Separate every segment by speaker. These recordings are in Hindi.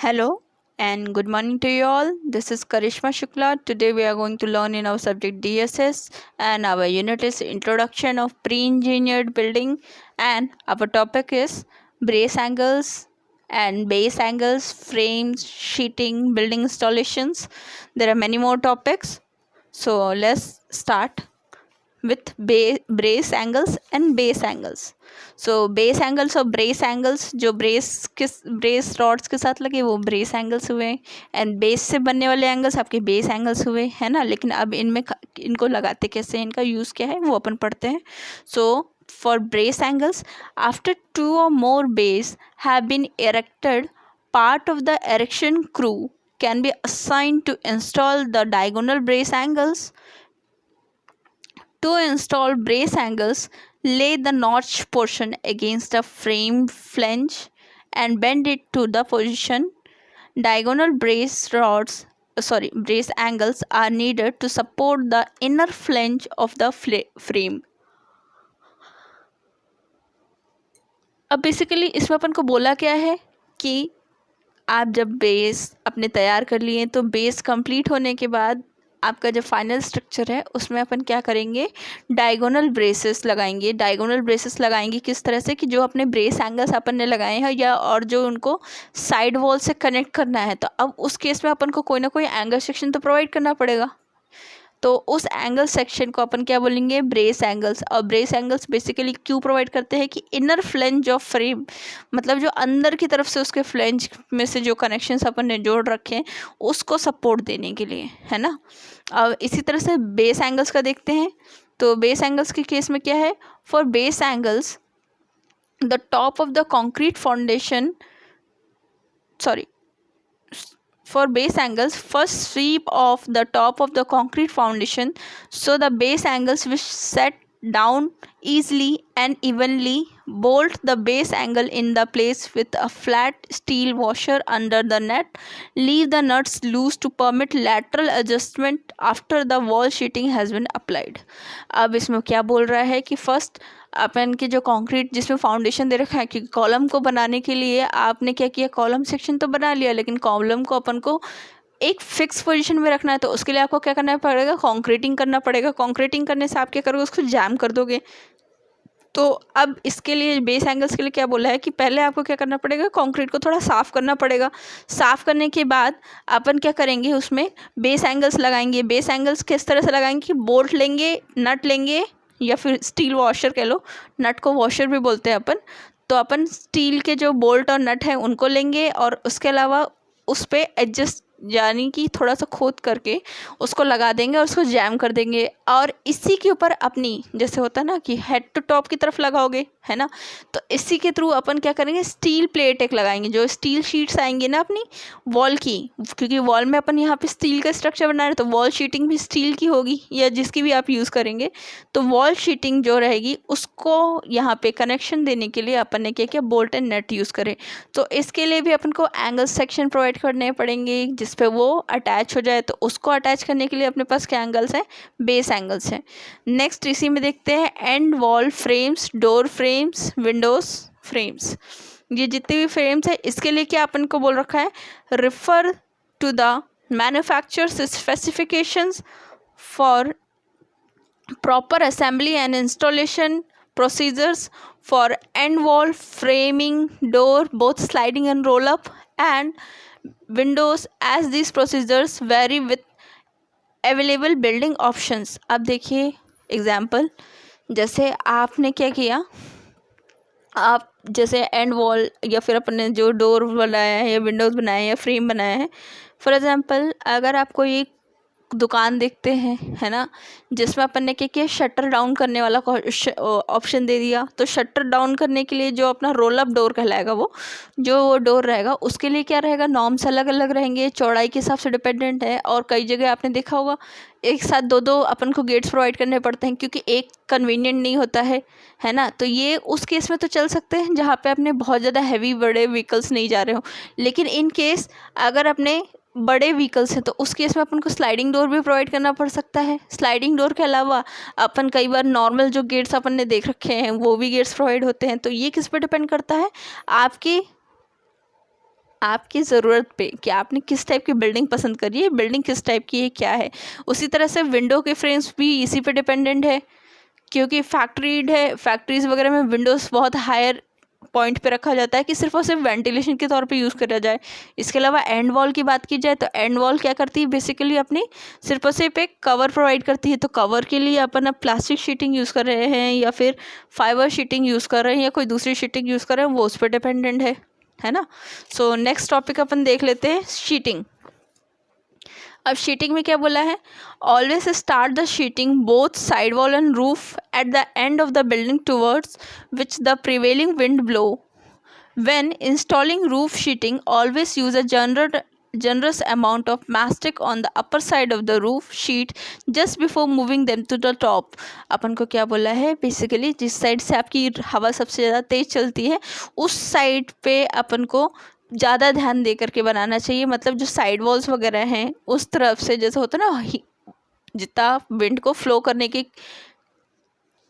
Speaker 1: Hello and good morning to you all. This is Karishma Shukla. Today we are going to learn in our subject DSS and our unit is Introduction of Pre-Engineered Building and our topic is brace angles and base angles, frames, sheeting, building installations. There are many more topics. So let's start with brace angles and base angles. So base angles और ब्रेस एंगल्स जो ब्रेस रॉड्स के साथ लगे वो ब्रेस एंगल्स हुए एंड बेस से बनने वाले एंगल्स आपके बेस एंगल्स हुए है ना। लेकिन अब इनको लगाते कैसे हैं, इनका यूज़ क्या है वो अपन पढ़ते हैं। सो for brace angles, after two or more bays have been erected, part of the erection crew can be assigned to install the diagonal brace angles. To install brace angles, lay the notch portion against the frame flange and bend it to the position. Diagonal brace angles are needed to support the inner flange of the frame. अब बेसिकली इसमें अपन को बोला क्या है कि आप जब बेस अपने तैयार कर लिए तो बेस कंप्लीट होने के बाद आपका जो फाइनल स्ट्रक्चर है उसमें अपन क्या करेंगे, डायगोनल ब्रेसेस लगाएंगे। डायगोनल ब्रेसेस लगाएंगे किस तरह से कि जो अपने ब्रेस एंगल्स अपन ने लगाए हैं या और जो उनको साइड वॉल से कनेक्ट करना है, तो अब उस केस में अपन को कोई ना कोई एंगल सेक्शन तो प्रोवाइड करना पड़ेगा। तो उस एंगल सेक्शन को अपन क्या बोलेंगे, ब्रेस एंगल्स। और ब्रेस एंगल्स बेसिकली क्यों प्रोवाइड करते हैं कि इनर फ्लेंज ऑफ फ्रेम, मतलब जो अंदर की तरफ से उसके फ्लेंज में से जो कनेक्शंस अपन ने जोड़ रखे हैं उसको सपोर्ट देने के लिए, है ना। अब इसी तरह से बेस एंगल्स का देखते हैं। तो बेस एंगल्स के केस में क्या है, for base angles the top of the concrete foundation For base angles, first sweep off the top of the concrete foundation so the base angles will set down easily and evenly. Bolt the base angle in the place with a flat steel washer under the nut. Leave the nuts loose to permit lateral adjustment after the wall sheeting has been applied. अब इसमें क्या बोल रहा है कि फर्स्ट अपन के जो कंक्रीट जिसमें फाउंडेशन दे रखा है, क्योंकि कॉलम को बनाने के लिए आपने क्या किया, कॉलम सेक्शन तो बना लिया, लेकिन कॉलम को अपन को एक फिक्स पोजीशन में रखना है, तो उसके लिए आपको क्या करना पड़ेगा, कंक्रीटिंग करना पड़ेगा। कंक्रीटिंग करने से आप क्या करोगे, उसको जैम कर दोगे। तो अब इसके लिए बेस एंगल्स के लिए क्या बोला है कि पहले आपको क्या करना पड़ेगा, कंक्रीट को थोड़ा साफ़ करना पड़ेगा। साफ़ करने के बाद अपन क्या करेंगे, उसमें बेस एंगल्स लगाएंगे। बेस एंगल्स किस तरह से लगाएंगे कि बोल्ट लेंगे, नट लेंगे या फिर स्टील वॉशर कह लो, नट को वॉशर भी बोलते हैं अपन। तो अपन स्टील के जो बोल्ट और नट हैं उनको लेंगे और उसके अलावा उस पर एडजस्ट यानी कि थोड़ा सा खोद करके उसको लगा देंगे और उसको जैम कर देंगे। और इसी के ऊपर अपनी जैसे होता है ना कि हेड टू टॉप की तरफ लगाओगे, है ना, तो इसी के थ्रू अपन क्या करेंगे, स्टील प्लेट एक लगाएंगे। जो स्टील शीट्स आएंगी ना अपनी वॉल की, क्योंकि वॉल में अपन यहाँ पे स्टील का स्ट्रक्चर बना रहे हैं तो वॉल शीटिंग भी स्टील की होगी या जिसकी भी आप यूज़ करेंगे। तो वॉल शीटिंग जो रहेगी उसको यहाँ पे कनेक्शन देने के लिए अपन ने क्या किया, बोल्ट एंड नट यूज़ करें। तो इसके लिए भी अपन को एंगल सेक्शन प्रोवाइड करने पड़ेंगे जिस पे वो अटैच हो जाए। तो उसको अटैच करने के लिए अपने पास क्या एंगल्स हैं, बेस एंगल्स हैं। नेक्स्ट इसी में देखते हैं and wall frames, door frames, Windows frames. ये जितने भी फ्रेम्स हैं इसके लिए क्या अपन को बोल रखा है, refer to the manufacturers specifications for proper assembly and installation procedures for end wall framing, door both sliding and roll up, and windows as these procedures vary with available building options। अब देखिए एग्जाम्पल, जैसे आपने क्या किया, आप जैसे एंड वॉल या फिर अपने जो डोर बनाया है या विंडोज़ बनाया है या फ्रेम बनाया है, फॉर एग्जांपल अगर आप कोई दुकान देखते हैं, है ना, जिसमें अपन ने क्या किया, शटर डाउन करने वाला ऑप्शन दे दिया। तो शटर डाउन करने के लिए जो अपना रोल अप डोर कहलाएगा वो डोर रहेगा, उसके लिए क्या रहेगा, नॉर्म्स अलग अलग रहेंगे, चौड़ाई के हिसाब से डिपेंडेंट है। और कई जगह आपने देखा होगा एक साथ दो अपन को गेट्स प्रोवाइड करने पड़ते हैं क्योंकि एक कन्वीनियंट नहीं होता है ना। तो ये उस केस में तो चल सकते हैं जहाँ पे अपने बहुत ज़्यादा हैवी बड़े व्हीकल्स नहीं जा रहे हो। लेकिन इन केस अगर अपने बड़े व्हीकल्स हैं तो उस केस में अपन को स्लाइडिंग डोर भी प्रोवाइड करना पड़ सकता है। स्लाइडिंग डोर के अलावा अपन कई बार नॉर्मल जो गेट्स अपन ने देख रखे हैं वो भी गेट्स प्रोवाइड होते हैं। तो ये किस पे डिपेंड करता है, आपकी आपकी ज़रूरत पे कि आपने किस टाइप की बिल्डिंग पसंद करी है, बिल्डिंग किस टाइप की है, क्या है। उसी तरह से विंडो के फ्रेम्स भी इसी पे डिपेंडेंट है, क्योंकि फैक्ट्रीड है, फैक्ट्रीज़ वगैरह में विंडोज़ बहुत हायर पॉइंट पे रखा जाता है कि सिर्फ और सिर्फ वेंटिलेशन के तौर पे यूज़ करा जाए। इसके अलावा एंड वॉल की बात की जाए तो एंड वॉल क्या करती है, बेसिकली अपनी सिर्फ और सिर्फ एक कवर प्रोवाइड करती है। तो कवर के लिए अपन अब प्लास्टिक शीटिंग यूज़ कर रहे हैं या फिर फाइबर शीटिंग यूज़ कर रहे हैं या कोई दूसरी शीटिंग यूज़ कर रहे हैं, वो उस पर डिपेंडेंट है ना। सो नेक्स्ट टॉपिक अपन देख लेते हैं, शीटिंग। अब शीटिंग में क्या बोला है, always start the sheeting both side wall and roof at the end of the building towards which the prevailing wind blow. When installing roof sheeting, always use a generous amount of mastic on the upper side of the roof sheet just before moving them to the top। अपन को क्या बोला है, बेसिकली जिस साइड से आपकी हवा सबसे ज़्यादा तेज़ चलती है उस साइड पे अपन को ज़्यादा ध्यान दे करके बनाना चाहिए। मतलब जो साइड वॉल्स वगैरह हैं उस तरफ से, जैसे होता है ना, जितना विंड को फ्लो करने की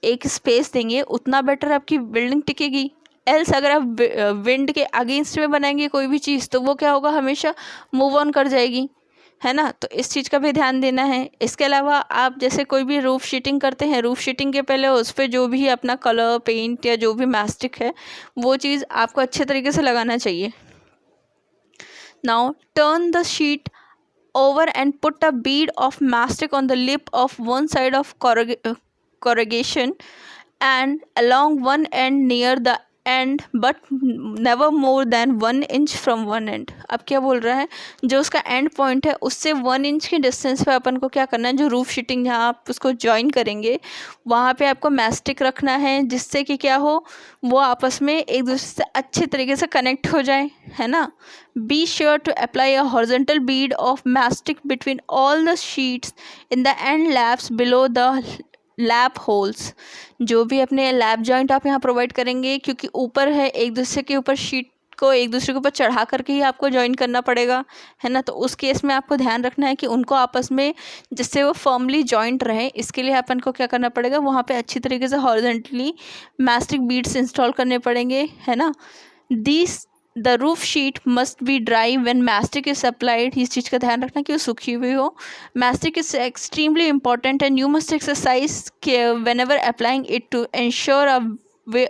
Speaker 1: एक स्पेस देंगे उतना बेटर आपकी बिल्डिंग टिकेगी। एल्स अगर आप विंड के अगेंस्ट में बनाएंगे कोई भी चीज़ तो वो क्या होगा, हमेशा मूव ऑन कर जाएगी, है ना। तो इस चीज़ का भी ध्यान देना है। इसके अलावा आप जैसे कोई भी रूफ शीटिंग करते हैं, रूफ शीटिंग के पहले उस पर जो भी अपना कलर, पेंट या जो भी मैस्टिक है वो चीज़ आपको अच्छे तरीके से लगाना चाहिए। Now turn the sheet over and put a bead of mastic on the lip of one side of corrugation and along one end near the end but never more than 1 inch from one end। अब क्या बोल रहा है, जो उसका एंड पॉइंट है उससे 1 इंच के डिस्टेंस पे अपन को क्या करना है, जो रूफ शीटिंग जहाँ आप उसको ज्वाइन करेंगे वहाँ पे आपको मैस्टिक रखना है, जिससे कि क्या हो, वो आपस में एक दूसरे से अच्छे तरीके से कनेक्ट हो जाए, है ना। Be sure to apply a horizontal bead of mastic between all the sheets in the end laps below the lap holes. जो भी अपने लैप जॉइंट आप यहाँ प्रोवाइड करेंगे, क्योंकि ऊपर है, एक दूसरे के ऊपर शीट को एक दूसरे के ऊपर चढ़ा करके ही आपको ज्वाइन करना पड़ेगा, है ना। तो उस केस में आपको ध्यान रखना है कि उनको आपस में जिससे वो फर्मली जॉइंट रहे, इसके लिए अपन को क्या करना पड़ेगा, वहाँ पे अच्छी तरीके से हॉरिजॉन्टली मैस्टिक बीड्स इंस्टॉल करने पड़ेंगे, है ना। This the roof sheet must be dry when mastic is applied. इस चीज़ का ध्यान रखना कि वो सूखी हुई हो। Mastic is extremely important and you must exercise whenever applying it to ensure a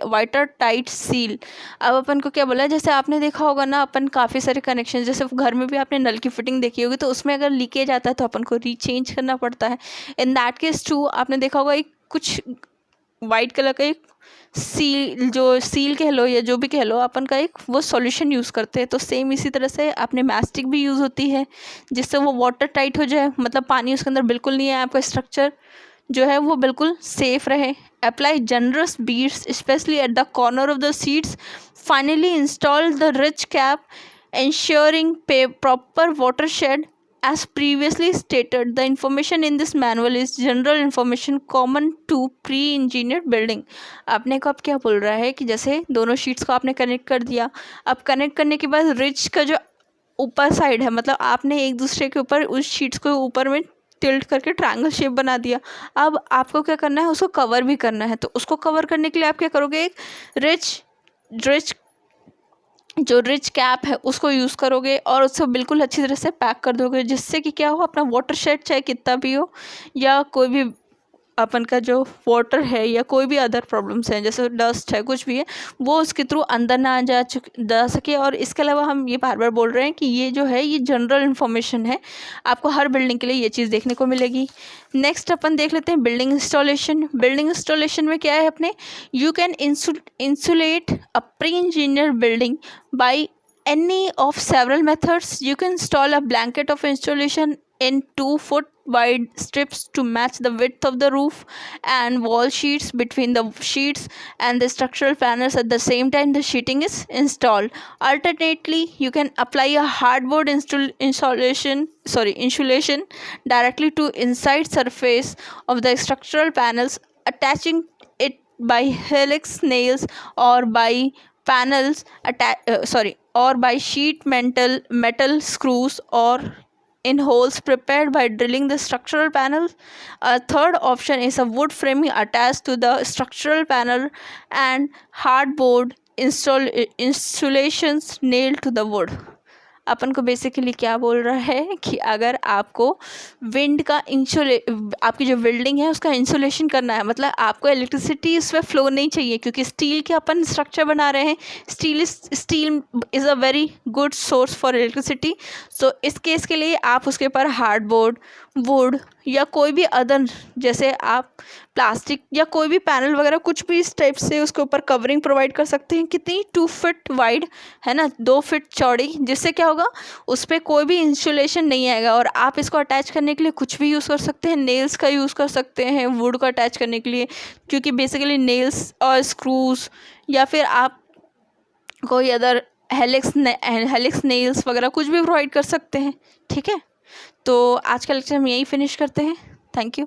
Speaker 1: water tight seal. अब अपन को क्या बोला है, जैसे आपने देखा होगा ना, अपन काफ़ी सारे कनेक्शन, जैसे घर में भी आपने नल की फिटिंग देखी होगी तो उसमें अगर लीकेज आता है तो अपन को रीचेंज करना पड़ता है। इन दैट केस टू आपने देखा होगा एक कुछ वाइट कलर का एक सील, जो सील कह लो या जो भी कह लो, अपन का एक वो सॉल्यूशन यूज़ करते हैं। तो सेम इसी तरह से अपने मैस्टिक भी यूज़ होती है जिससे वो वाटर टाइट हो जाए, मतलब पानी उसके अंदर बिल्कुल नहीं है, आपका स्ट्रक्चर जो है वो बिल्कुल सेफ रहे। Apply generous beads specially at the corner of the seats. Finally install the rich cap ensuring proper watershed। As previously stated, the information in this manual is general information common to pre-engineered building। आपने को अब क्या बोल रहा है कि जैसे दोनों शीट्स को आपने कनेक्ट कर दिया, अब कनेक्ट करने के बाद रिच का जो ऊपर साइड है, मतलब आपने एक दूसरे के ऊपर उस शीट्स को ऊपर में टिल्ट करके ट्रायंगल शेप बना दिया। अब आपको क्या करना है, उसको कवर भी करना है। तो उसको कवर करने के लिए आप क्या करोगे, एक रिच जो रिच कैप है उसको यूज़ करोगे और उसको बिल्कुल अच्छी तरह से पैक कर दोगे, जिससे कि क्या हो, अपना वाटर शेड चाहे कितना भी हो या कोई भी अपन का जो वाटर है या कोई भी अदर प्रॉब्लम्स हैं जैसे डस्ट है कुछ भी है, वो उसके थ्रू अंदर ना जा सके। और इसके अलावा हम ये बार बार बोल रहे हैं कि ये जो है ये जनरल इन्फॉर्मेशन है, आपको हर बिल्डिंग के लिए ये चीज़ देखने को मिलेगी। नेक्स्ट अपन देख लेते हैं बिल्डिंग इंस्टॉलेशन। बिल्डिंग इंस्टॉलेशन में क्या है अपने, you can insulate a pre engineer building by any of several methods। You can install a blanket of insulation in 2-foot wide strips to match the width of the roof and wall sheets between the sheets and the structural panels at the same time the sheeting is installed। Alternately, you can apply a hardboard insulation directly to inside surface of the structural panels, attaching it by helix nails or by panels or by sheet metal screws or in holes prepared by drilling the structural panels। A third option is a wood framing attached to the structural panel and hardboard insulations nailed to the wood। अपन को बेसिकली क्या बोल रहा है कि अगर आपको विंड का आपकी जो बिल्डिंग है उसका इंसुलेशन करना है, मतलब आपको इलेक्ट्रिसिटी उसमें फ्लो नहीं चाहिए, क्योंकि स्टील के अपन स्ट्रक्चर बना रहे हैं, steel is a very good source for electricity. So इस केस के लिए आप उसके ऊपर हार्डबोर्ड, वुड या कोई भी अदर, जैसे आप प्लास्टिक या कोई भी पैनल वगैरह कुछ भी इस टाइप से उसके ऊपर कवरिंग प्रोवाइड कर सकते हैं। कितनी 2 फीट वाइड है ना, 2 फीट चौड़ी, जिससे क्या होगा उस पर कोई भी इंसुलेशन नहीं आएगा। और आप इसको अटैच करने के लिए कुछ भी यूज़ कर सकते हैं, नेल्स का यूज़ कर सकते हैं वुड को अटैच करने के लिए, क्योंकि बेसिकली नेल्स और स्क्रूज या फिर आप कोई अदर हेलिक्स नेल्स वगैरह कुछ भी प्रोवाइड कर सकते हैं। ठीक है, तो आज का लेक्चर हम यही फिनिश करते हैं। Thank you.